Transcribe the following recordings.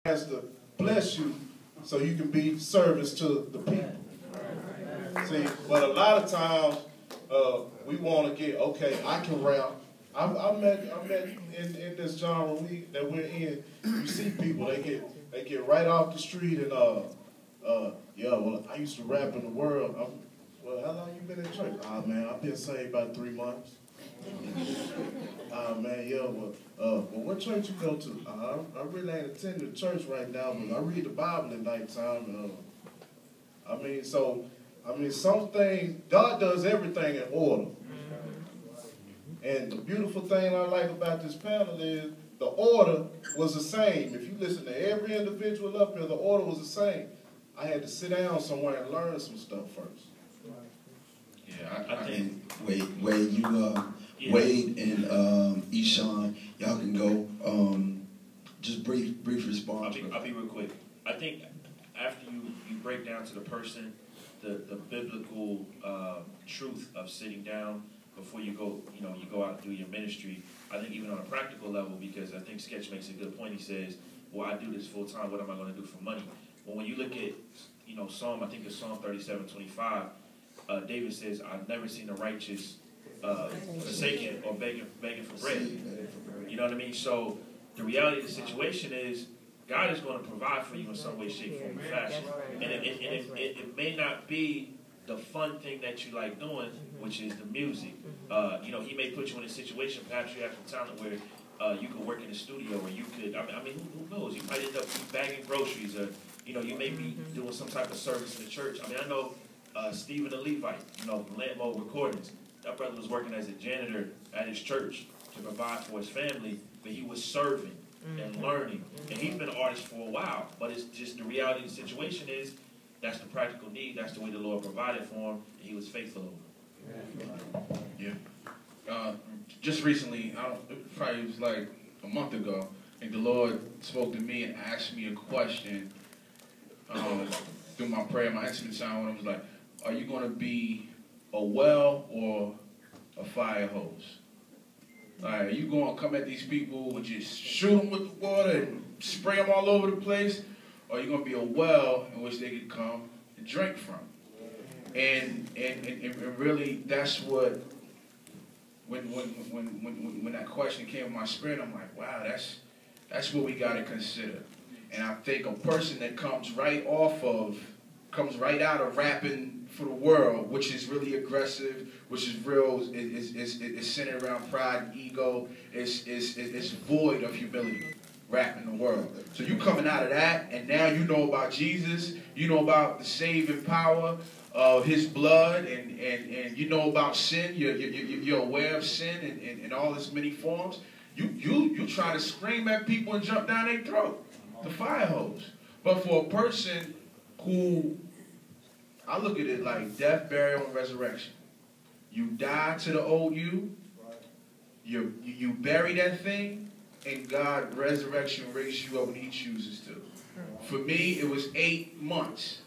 has to bless you so you can be service to the people. See, but a lot of times we want to get, okay, I can rap. I met in this genre that we're in. You see people, they get right off the street and yeah, well, I used to rap in the world. Well, how long you been in church? Ah, man, I've been saved about 3 months. Ah, man, yeah, well, what church you go to? I really ain't attending the church right now, but I read the Bible at nighttime. Some things, God does everything in order. And the beautiful thing I like about this panel is the order was the same. If you listen to every individual up here, the order was the same. I had to sit down somewhere and learn some stuff first. Yeah, I think Wade and Eshawn, y'all can go. Just brief response. I'll be real quick. I think after you break down to the person, the biblical truth of sitting down before you go out and do your ministry. I think even on a practical level, because I think Sketch makes a good point. He says, "Well, I do this full time. What am I going to do for money?" Well, when you look at Psalm, I think it's Psalm 37:25. David says, "I've never seen the righteous forsaken or begging for bread." You know what I mean? So the reality of the situation is God is going to provide for you in some way, shape, form, or fashion. And it may not be the fun thing that you like doing, which is the music. He may put you in a situation, perhaps you have some talent where you could work in the studio, or you could, who knows? You might end up bagging groceries, or, you may be doing some type of service in the church. I know Stephen the Levite, from Landmode Recordings. That brother was working as a janitor at his church to provide for his family, but he was serving and learning. And he's been an artist for a while, but it's just the reality of the situation is that's the practical need. That's the way the Lord provided for him, and he was faithful over it. Yeah. Just recently, probably was like a month ago, I think the Lord spoke to me and asked me a question through my prayer, my intimate time, when I was like, are you going to be a well or a fire hose? Are you going to come at these people and just shoot them with the water and spray them all over the place? Or are you going to be a well in which they could come and drink from? And really, that's what, when that question came in my spirit, I'm like, wow, that's what we got to consider. And I think a person that comes right out of rapping for the world, which is really aggressive, which is real, is centered around pride and ego, is void of humility, rapping the world. So you coming out of that, and now you know about Jesus, you know about the saving power of his blood, and you know about sin, you're aware of sin in all its many forms. You try to scream at people and jump down their throat, the fire hose. But for a person who, I look at it like death, burial, and resurrection. You die to the old you, you bury that thing, and God resurrection raises you up when he chooses to. For me, it was 8 months.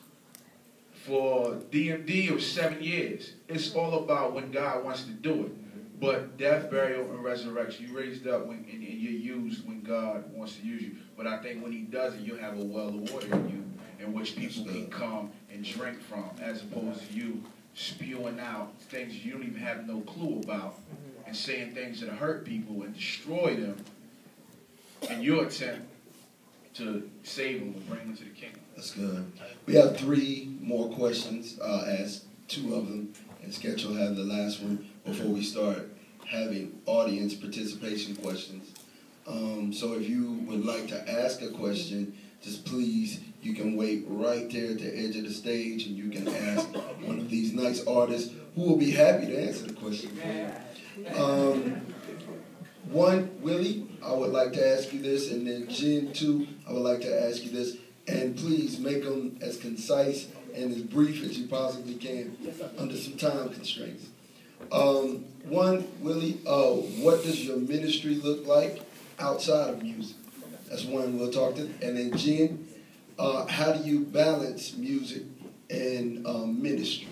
For DMD, it was 7 years. It's all about when God wants to do it. But death, burial, and resurrection, you raised up and you're used when God wants to use you. But I think when he does it, you'll have a well of water in you in which people can come and drink from, as opposed to you spewing out things you don't even have no clue about and saying things that hurt people and destroy them in your attempt to save them and bring them to the kingdom. That's good. We have 3 more questions. Ask 2 of them, and Sketch will have the last one before we start having audience participation questions. So if you would like to ask a question, just please, you can wait right there at the edge of the stage, and you can ask one of these nice artists who will be happy to answer the question. Willie, I would like to ask you this, and then Jen, too, I would like to ask you this. And please make them as concise and as brief as you possibly can under some time constraints. Willie, what does your ministry look like outside of music? That's one we'll talk to. And then Jen, how do you balance music and ministry?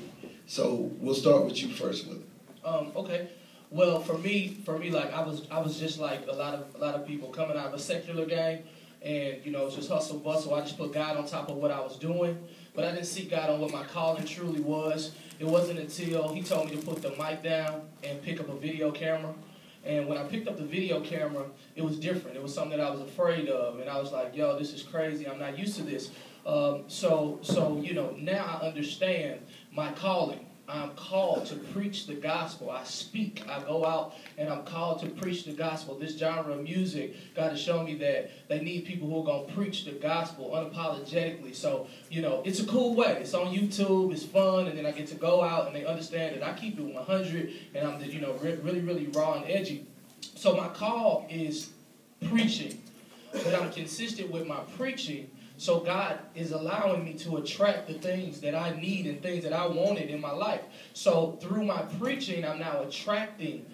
So we'll start with you first, Willie. Okay. Well, for me, like I was just like a lot of people coming out of a secular gang. And, you know, just hustle bustle. I just put God on top of what I was doing. But I didn't seek God on what my calling truly was. It wasn't until he told me to put the mic down and pick up a video camera. And when I picked up the video camera, it was different. It was something that I was afraid of. And I was like, yo, this is crazy. I'm not used to this. So you know, now I understand my calling. I'm called to preach the gospel. I speak. I go out and I'm called to preach the gospel. This genre of music, God has shown me that they need people who are going to preach the gospel unapologetically. So, you know, it's a cool way. It's on YouTube. It's fun. And then I get to go out and they understand that I keep it 100 and I'm, you know, really, really raw and edgy. So my call is preaching. But I'm consistent with my preaching. So God is allowing me to attract the things that I need and things that I wanted in my life. So through my preaching, I'm now attracting